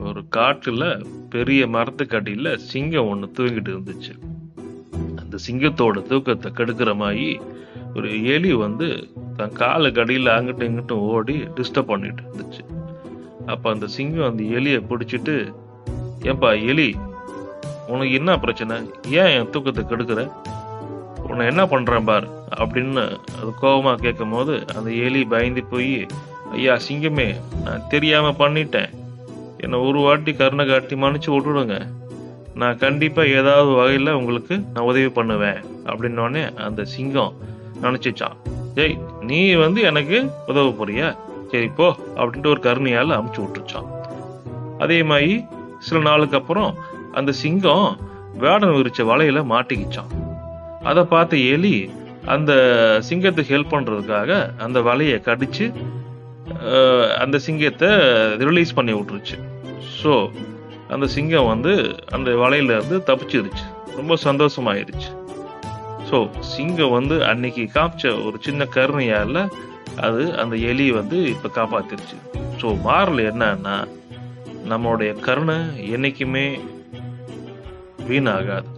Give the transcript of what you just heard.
ஒரு காட்டுல பெரிய மரத்துக்கு அடியில சிங்கம் ஒண்ணு தூங்கிட்டு இருந்துச்சு. அந்த சிங்கத்தோட தூக்கத்தை கெடுக்கிற மாதிரி ஒரு எலி வந்து தன் காலுக்கு அடியில அங்கிட்டும் இங்கிட்டும் ஓடி டிஸ்டர்ப் பண்ணிட்டு இருந்துச்சு. அப்ப அந்த சிங்கம் அந்த எலியை பிடிச்சிட்டு, ஏன்பா எலி, உனக்கு என்ன பிரச்சனை? ஏன் என் தூக்கத்தை கெடுக்கிற? உன்னை என்ன பண்றேன் பார் அப்படின்னு அது கோபமா கேட்கும் போது அந்த எலி பயந்து போய், ஐயா சிங்கமே, நான் தெரியாம பண்ணிட்டேன், என்னை ஒரு வாட்டி கருணை காட்டி மன்னிச்சு விட்டுடுங்க, நான் கண்டிப்பா ஏதாவது வகையில உங்களுக்கு நான் உதவி பண்ணுவேன் அப்படின்னோடனே அந்த சிங்கம் நினைச்சுச்சான், ஜெய் நீ வந்து எனக்கு உதவ போறியா, சரி போ அப்படின்ட்டு ஒரு கருணையால அமுச்சு விட்டுருச்சான். அதே மாதிரி சில நாளுக்கு அப்புறம் அந்த சிங்கம் வேடன் விரிச்ச வலையில மாட்டிக்கிச்சான். அதை பார்த்த எலி அந்த சிங்கத்துக்கு ஹெல்ப் பண்றதுக்காக அந்த வலையை கடிச்சு அந்த சிங்கத்தை ரிலீஸ் பண்ணி விட்டுருச்சு. ஸோ அந்த சிங்கம் வந்து அந்த வலையில இருந்து தப்பிச்சிருச்சு. ரொம்ப சந்தோஷமாயிருச்சு. ஸோ சிங்கம் வந்து அன்னைக்கு காமிச்ச ஒரு சின்ன கருணையால அது அந்த எலி வந்து இப்ப காப்பாத்திருச்சு. ஸோ மாறல என்னன்னா, நம்மளுடைய கருணை என்னைக்குமே வீணாகாது.